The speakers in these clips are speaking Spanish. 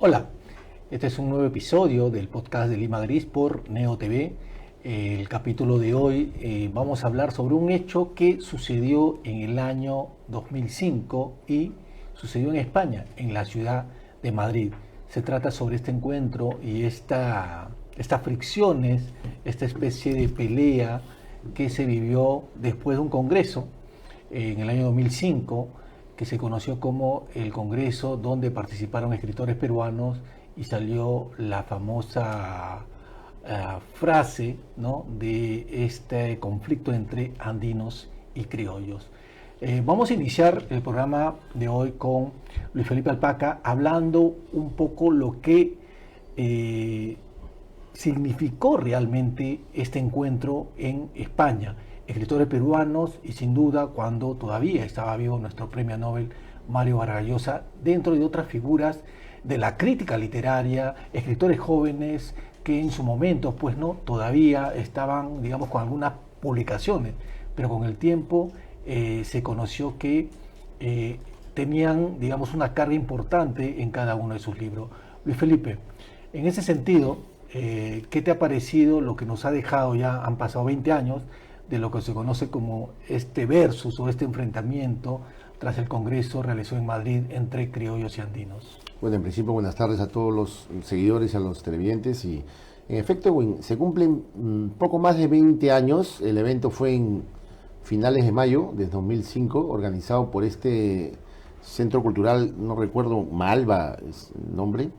Hola, este es un nuevo episodio del podcast de Lima Gris por Neo TV. El capítulo de hoy vamos a hablar sobre un hecho que sucedió en el año 2005 y sucedió en España, en la ciudad de Madrid. Se trata sobre este encuentro y estas fricciones, esta especie de pelea que se vivió después de un congreso en el año 2005, que se conoció como el Congreso, donde participaron escritores peruanos y salió la famosa frase, ¿no?, de este conflicto entre andinos y criollos. Vamos a iniciar el programa de hoy con Luis Felipe Alpaca, hablando un poco lo que significó realmente este encuentro en España. Escritores peruanos y sin duda cuando todavía estaba vivo nuestro premio Nobel Mario Vargas Llosa, dentro de otras figuras de la crítica literaria, escritores jóvenes que en su momento pues no todavía estaban, digamos, con algunas publicaciones, pero con el tiempo se conoció que tenían, digamos, una carga importante en cada uno de sus libros. Luis Felipe, en ese sentido, ¿qué te ha parecido lo que nos ha dejado? Ya han pasado 20 años de lo que se conoce como este versus o este enfrentamiento tras el Congreso realizado en Madrid entre criollos y andinos. Bueno, en principio, buenas tardes a todos los seguidores y a los televidentes. Y en efecto, se cumplen poco más de 20 años. El evento fue en finales de mayo de 2005, organizado por este centro cultural, no recuerdo, Malva es el nombre,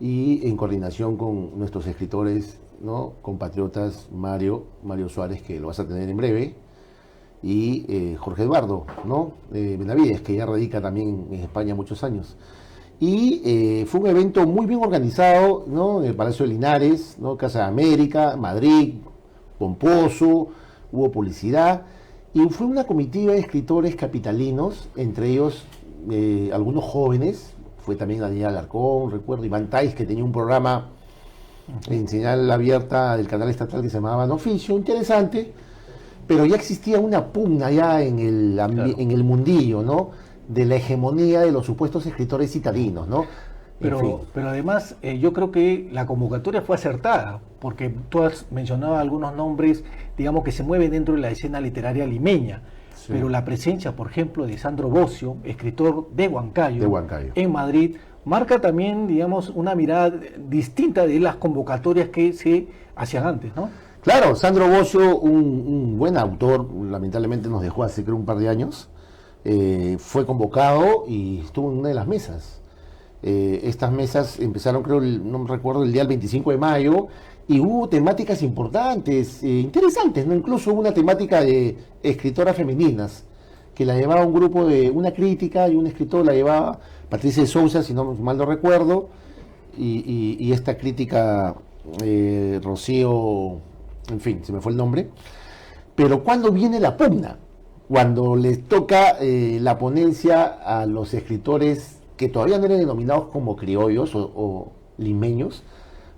y en coordinación con nuestros escritores, ¿no?, compatriotas Mario Suárez, que lo vas a tener en breve, y Jorge Eduardo, ¿no?, Benavides, que ya radica también en España muchos años. Y fue un evento muy bien organizado, ¿no?, en el Palacio de Linares, ¿no?, Casa de América, Madrid, pomposo, hubo publicidad, y fue una comitiva de escritores capitalinos, entre ellos algunos jóvenes. Fue también Daniel Alarcón, recuerdo, Iván Tais, que tenía un programa en señal abierta del canal estatal que se llamaba No Oficio, interesante, pero ya existía una pugna ya en el mundillo, ¿no?, de la hegemonía de los supuestos escritores citadinos, ¿no? Pero además yo creo que la convocatoria fue acertada, porque tú has mencionado algunos nombres, digamos, que se mueven dentro de la escena literaria limeña. Sí. Pero la presencia, por ejemplo, de Sandro Bocio, escritor de Huancayo, en Madrid, marca también, digamos, una mirada distinta de las convocatorias que se hacían antes, ¿no? Claro, Sandro Bocio, un buen autor, lamentablemente nos dejó hace creo un par de años, fue convocado y estuvo en una de las mesas. Estas mesas empezaron, creo, no recuerdo, el día del 25 de mayo, y hubo temáticas importantes, interesantes, ¿no? Incluso hubo una temática de escritoras femeninas, que la llevaba un grupo de una crítica y un escritor, la llevaba Patricia de Sousa, si no mal no recuerdo, y esta crítica Rocío, en fin, se me fue el nombre. Pero ¿cuándo viene la pugna? Cuando les toca la ponencia a los escritores que todavía no eran denominados como criollos o limeños.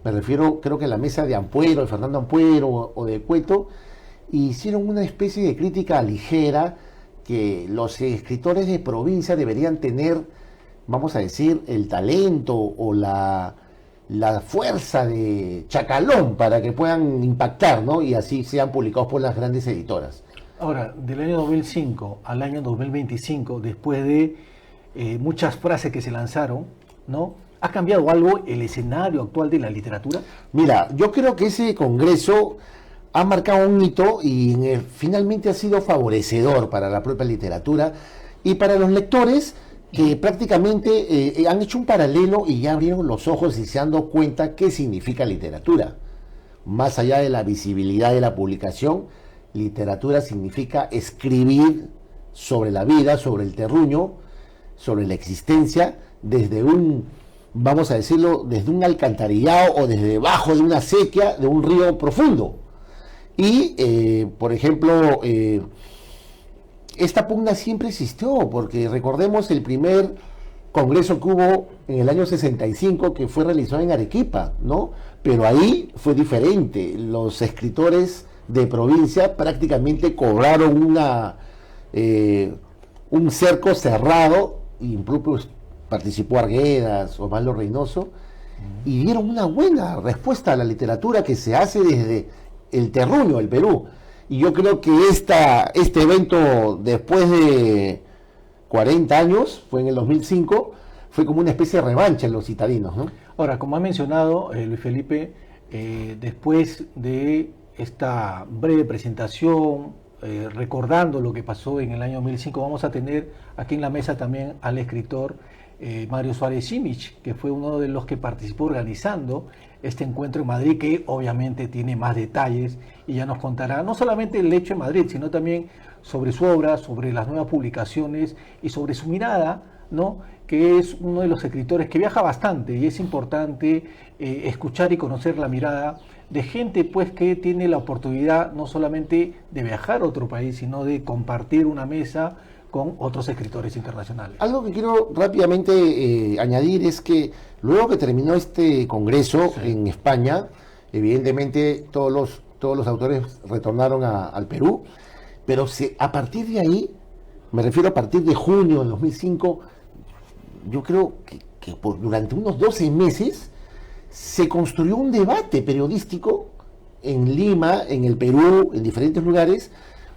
Me refiero, creo que a la mesa de Ampuero, de Fernando Ampuero o de Cueto, hicieron una especie de crítica ligera que los escritores de provincia deberían tener, vamos a decir, el talento o la fuerza de chacalón para que puedan impactar, ¿no?, y así sean publicados por las grandes editoras. Ahora, del año 2005 al año 2025, después de muchas frases que se lanzaron, ¿no?, ¿ha cambiado algo el escenario actual de la literatura? Mira, yo creo que ese congreso ha marcado un hito y finalmente ha sido favorecedor para la propia literatura y para los lectores que prácticamente han hecho un paralelo y ya abrieron los ojos y se han dado cuenta qué significa literatura. Más allá de la visibilidad de la publicación, literatura significa escribir sobre la vida, sobre el terruño, sobre la existencia, desde un, vamos a decirlo, desde un alcantarillado o desde debajo de una sequía de un río profundo. Y, por ejemplo, esta pugna siempre existió, porque recordemos el primer congreso que hubo en el año 65, que fue realizado en Arequipa, ¿no? Pero ahí fue diferente. Los escritores de provincia prácticamente cobraron un cerco cerrado, y participó Arguedas, Osvaldo Reynoso, y dieron una buena respuesta a la literatura que se hace desde el terruño, el Perú. Y yo creo que este evento, después de 40 años, fue en el 2005, fue como una especie de revancha en los citadinos, ¿no? Ahora, como ha mencionado Luis Felipe, después de esta breve presentación, recordando lo que pasó en el año 2005, vamos a tener aquí en la mesa también al escritor Mario Suárez Simic, que fue uno de los que participó organizando este encuentro en Madrid, que obviamente tiene más detalles y ya nos contará no solamente el hecho en Madrid, sino también sobre su obra, sobre las nuevas publicaciones y sobre su mirada, ¿no? Que es uno de los escritores que viaja bastante y es importante escuchar y conocer la mirada de gente pues que tiene la oportunidad no solamente de viajar a otro país, sino de compartir una mesa con otros escritores internacionales. Algo que quiero rápidamente añadir es que luego que terminó este congreso en España, evidentemente todos los autores retornaron al Perú, pero a partir de ahí, me refiero a partir de junio del 2005, yo creo que durante unos 12 meses se construyó un debate periodístico en Lima, en el Perú, en diferentes lugares,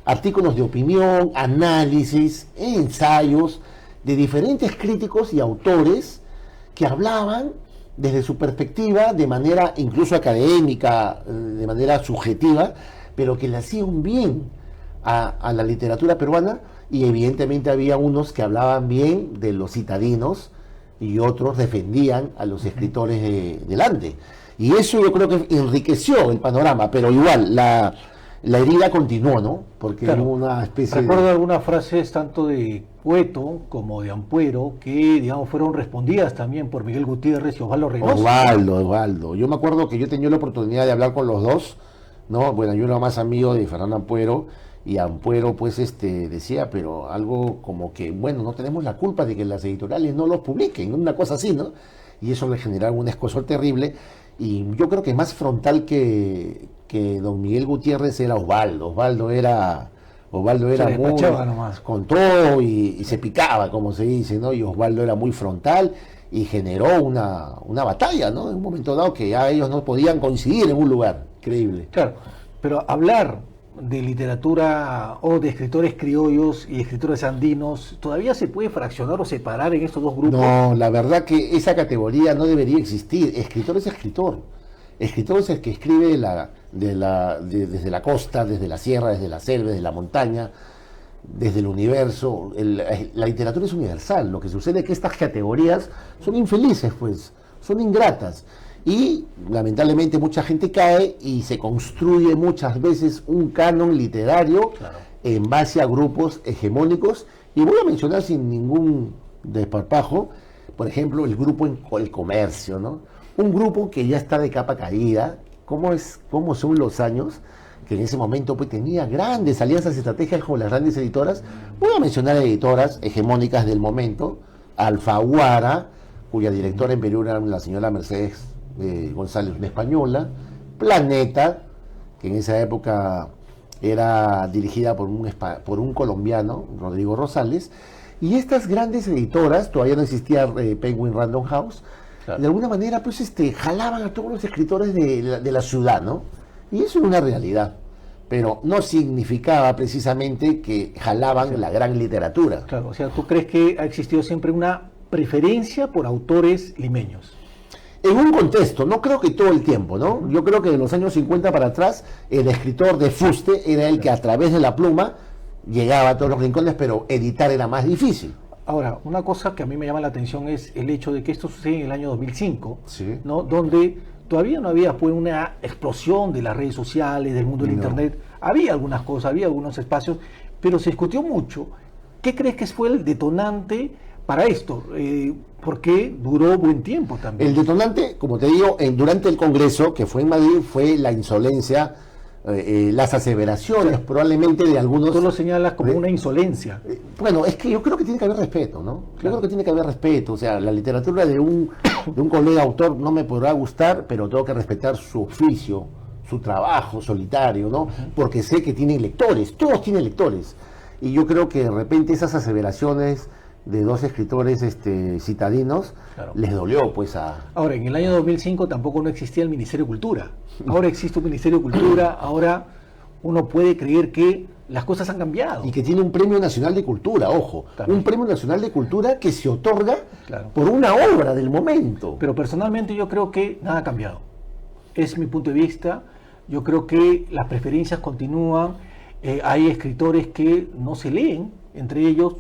artículos de opinión, análisis, ensayos de diferentes críticos y autores que hablaban desde su perspectiva, de manera incluso académica, de manera subjetiva, pero que le hacían bien a la literatura peruana, y evidentemente había unos que hablaban bien de los citadinos y otros defendían a los escritores del Ande. Y eso yo creo que enriqueció el panorama, pero igual la herida continuó, ¿no? Porque claro, hubo una especie recuerdo algunas frases tanto de Cueto como de Ampuero que, digamos, fueron respondidas también por Miguel Gutiérrez y Osvaldo Reynoso. Osvaldo. Yo me acuerdo que yo tenía la oportunidad de hablar con los dos, ¿no? Bueno, yo era más amigo de Fernando Ampuero, y Ampuero pues decía, pero algo como que, bueno, no tenemos la culpa de que las editoriales no los publiquen, una cosa así, ¿no? Y eso le generaba un escozor terrible, y yo creo que más frontal que don Miguel Gutiérrez era Osvaldo. Osvaldo era muy con todo y se picaba, como se dice, ¿no? Y Osvaldo era muy frontal y generó una batalla, ¿no? En un momento dado que ya ellos no podían coincidir en un lugar. Increíble. Claro, pero hablar de literatura o de escritores criollos y escritores andinos, ¿todavía se puede fraccionar o separar en estos dos grupos? No, la verdad que esa categoría no debería existir. Escritor es escritor. Escritor es el que escribe desde la costa, desde la sierra, desde la selva, desde la montaña, desde el universo. La literatura es universal. Lo que sucede es que estas categorías son infelices, pues, son ingratas. Y lamentablemente mucha gente cae y se construye muchas veces un canon literario, claro, en base a grupos hegemónicos. Y voy a mencionar sin ningún desparpajo, por ejemplo, el grupo El Comercio, ¿no? Un grupo que ya está de capa caída. ¿Cómo son los años? Que en ese momento pues tenía grandes alianzas estratégicas con las grandes editoras. Voy a mencionar editoras hegemónicas del momento: Alfaguara, cuya directora en Perú era la señora Mercedes González, una española; Planeta, que en esa época era dirigida por un colombiano, Rodrigo Rosales. Y estas grandes editoras, todavía no existía Penguin Random House, claro, de alguna manera pues jalaban a todos los escritores de la ciudad, ¿no? Y eso era una realidad, pero no significaba precisamente que jalaban, sí, la gran literatura. Claro, o sea, ¿tú crees que ha existido siempre una preferencia por autores limeños? En un contexto, no creo que todo el tiempo, ¿no? Yo creo que de los años 50 para atrás, el escritor de fuste era el que a través de la pluma llegaba a todos los rincones, pero editar era más difícil. Ahora, una cosa que a mí me llama la atención es el hecho de que esto sucede en el año 2005, sí, ¿no? Donde todavía no había pues una explosión de las redes sociales, del mundo del Internet. Había algunas cosas, había algunos espacios, pero se discutió mucho. ¿Qué crees que fue el detonante para esto? Porque duró buen tiempo también. El detonante, como te digo, durante el Congreso, que fue en Madrid, fue la insolencia, las aseveraciones, sí, probablemente de algunos... Tú lo señalas como una insolencia. Bueno, es que yo creo que tiene que haber respeto, ¿no? Claro. Yo creo que tiene que haber respeto. O sea, la literatura de un colega autor no me podrá gustar, pero tengo que respetar su oficio, su trabajo solitario, ¿no? Porque sé que tienen lectores, todos tienen lectores. Y yo creo que de repente esas aseveraciones de dos escritores citadinos, Claro. les dolió pues Ahora, en el año 2005 tampoco no existía el Ministerio de Cultura. Ahora existe un Ministerio de Cultura, ahora uno puede creer que las cosas han cambiado. y que tiene un Premio Nacional de Cultura, ojo, También. un Premio Nacional de Cultura que se otorga Claro. por una obra del momento. Pero personalmente yo creo que nada ha cambiado. Es mi punto de vista. Yo creo que las preferencias continúan. Hay escritores que no se leen, entre ellos,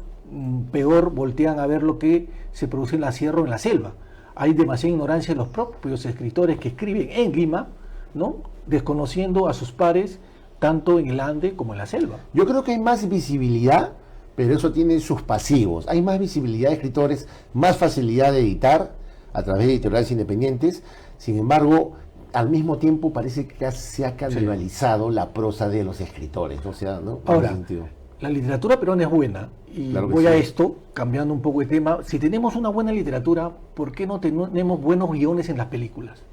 peor, voltean a ver lo que se produce en la sierra o en la selva. Hay demasiada ignorancia de los propios escritores que escriben en Lima, ¿no? Desconociendo a sus pares tanto en el Ande como en la selva. Yo creo que hay más visibilidad, pero eso tiene sus pasivos. Hay más visibilidad de escritores, más facilidad de editar a través de editoriales independientes. Sin embargo, al mismo tiempo parece que se ha canibalizado la prosa de los escritores. O sea, ¿no? En Ahora, ese sentido. la literatura peruana es buena, y Claro que voy a sí. esto, cambiando un poco de tema. Si tenemos una buena literatura, ¿por qué no tenemos buenos guiones en las películas?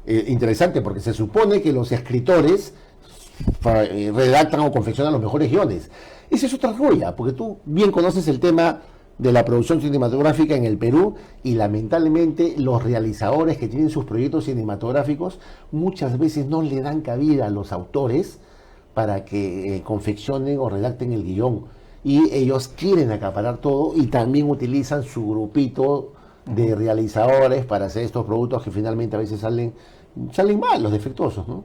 Interesante, porque se supone que los escritores redactan o confeccionan los mejores guiones. Esa es otra joya, porque tú bien conoces el tema de la producción cinematográfica en el Perú y lamentablemente los realizadores que tienen sus proyectos cinematográficos muchas veces no le dan cabida a los autores para que confeccionen o redacten el guión, y ellos quieren acaparar todo y también utilizan su grupito de realizadores para hacer estos productos que finalmente a veces salen mal, los defectuosos, ¿no?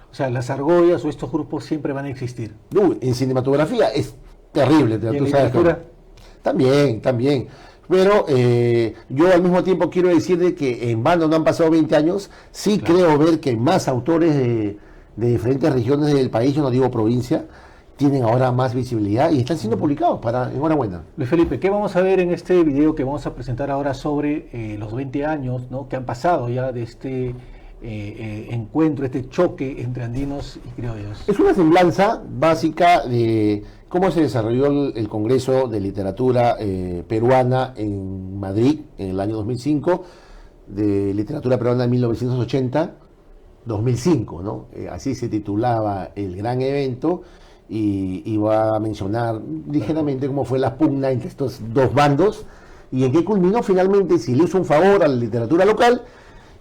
O sea, las argollas o estos grupos siempre van a existir. En cinematografía es terrible, ¿Y en tú sabes que- literatura? También. Pero yo al mismo tiempo quiero decir de que en vano no han pasado 20 años, sí Claro. creo ver que más autores de diferentes regiones del país, yo no digo provincia, tienen ahora más visibilidad y están siendo publicados, enhorabuena. Luis Felipe, ¿qué vamos a ver en este video que vamos a presentar ahora sobre los 20 años, ¿no?, que han pasado ya de este encuentro, este choque entre andinos y criollos? Es una semblanza básica de cómo se desarrolló el Congreso de Literatura Peruana en Madrid en el año 2005, de Literatura Peruana en 1980-2005, ¿no? Así se titulaba el gran evento, y va a mencionar ligeramente cómo fue la pugna entre estos dos bandos y en qué culminó finalmente, si le hizo un favor a la literatura local.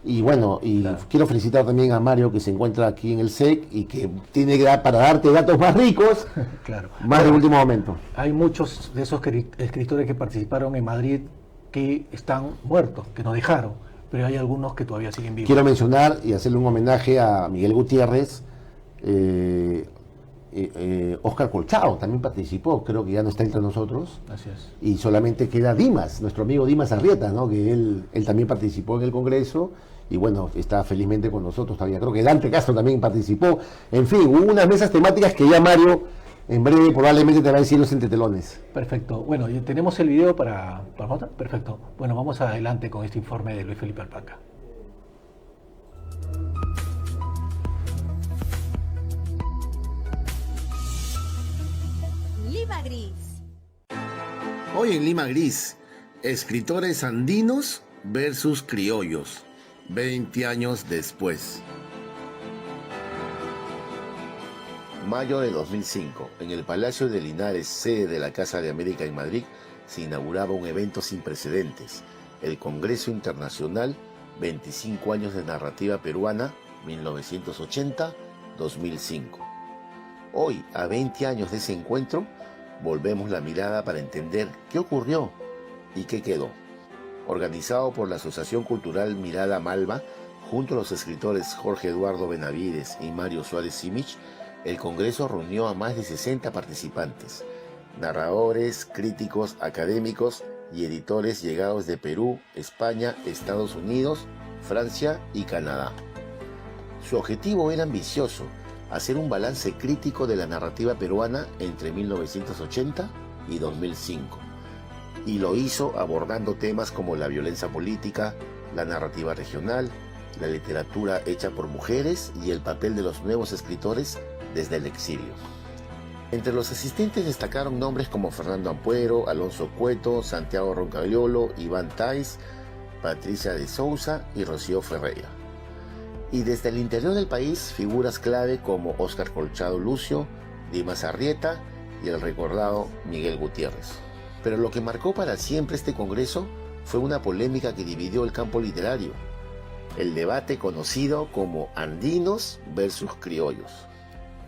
Y bueno, Claro. quiero felicitar también a Mario, que se encuentra aquí en el SEC y que tiene para darte datos más ricos, Claro. más de último momento. Hay muchos de esos escritores que participaron en Madrid que están muertos, que nos dejaron, pero hay algunos que todavía siguen vivos. Quiero mencionar y hacerle un homenaje a Miguel Gutiérrez. Oscar Colchado también participó, creo que ya no está entre nosotros. Así es. Y solamente queda Dimas, nuestro amigo Dimas Arrieta, ¿no? Que él también participó en el Congreso y bueno, está felizmente con nosotros todavía. Creo que Dante Castro también participó. En fin, hubo unas mesas temáticas que ya Mario en breve probablemente te va a decir los entretelones. Perfecto. Bueno, ¿y tenemos el video para votar? Perfecto. Bueno, vamos adelante con este informe de Luis Felipe Alpaca. Lima Gris. Hoy en Lima Gris, escritores andinos versus criollos, 20 años después. Mayo de 2005, en el Palacio de Linares, sede de la Casa de América en Madrid, se inauguraba un evento sin precedentes, el Congreso Internacional 25 años de narrativa peruana, 1980-2005. Hoy, a 20 años de ese encuentro, volvemos la mirada para entender qué ocurrió y qué quedó. Organizado por la Asociación Cultural Mirada Malva, junto a los escritores Jorge Eduardo Benavides y Mario Suárez Simich, el Congreso reunió a más de 60 participantes, narradores, críticos, académicos y editores llegados de Perú, España, Estados Unidos, Francia y Canadá. Su objetivo era ambicioso: hacer un balance crítico de la narrativa peruana entre 1980 y 2005. Y lo hizo abordando temas como la violencia política, la narrativa regional, la literatura hecha por mujeres y el papel de los nuevos escritores desde el exilio. Entre los asistentes destacaron nombres como Fernando Ampuero, Alonso Cueto, Santiago Roncaliolo, Iván Tais, Patricia de Souza y Rocío Ferreira. Y desde el interior del país, figuras clave como Óscar Colchado Lucio, Dimas Arrieta y el recordado Miguel Gutiérrez. Pero lo que marcó para siempre este congreso fue una polémica que dividió el campo literario, el debate conocido como andinos versus criollos.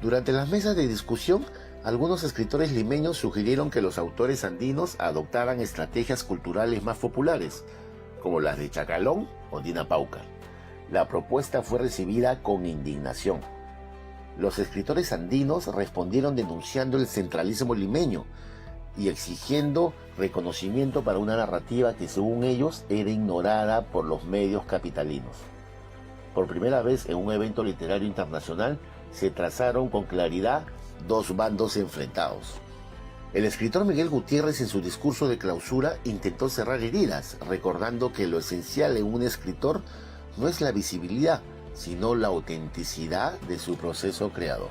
Durante las mesas de discusión, algunos escritores limeños sugirieron que los autores andinos adoptaran estrategias culturales más populares, como las de Chacalón o Dina Paucar. La propuesta fue recibida con indignación. Los escritores andinos respondieron denunciando el centralismo limeño y exigiendo reconocimiento para una narrativa que, según ellos, era ignorada por los medios capitalinos. Por primera vez en un evento literario internacional se trazaron con claridad dos bandos enfrentados. El escritor Miguel Gutiérrez, en su discurso de clausura, intentó cerrar heridas, recordando que lo esencial en un escritor no es la visibilidad, sino la autenticidad de su proceso creador.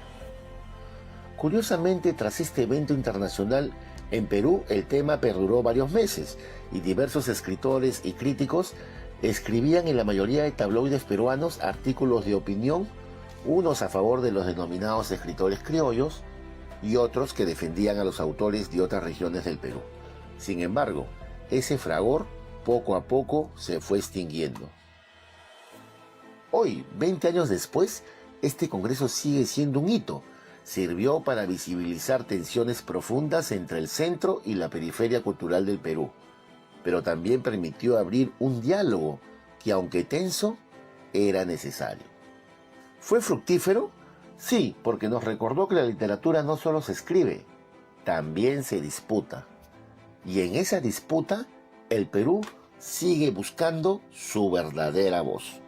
Curiosamente, tras este evento internacional, en Perú el tema perduró varios meses y diversos escritores y críticos escribían en la mayoría de tabloides peruanos artículos de opinión, unos a favor de los denominados escritores criollos y otros que defendían a los autores de otras regiones del Perú. Sin embargo, ese fragor poco a poco se fue extinguiendo. Hoy, 20 años después, este congreso sigue siendo un hito. Sirvió para visibilizar tensiones profundas entre el centro y la periferia cultural del Perú, pero también permitió abrir un diálogo que, aunque tenso, era necesario. ¿Fue fructífero? Sí, porque nos recordó que la literatura no solo se escribe, también se disputa. Y en esa disputa, el Perú sigue buscando su verdadera voz.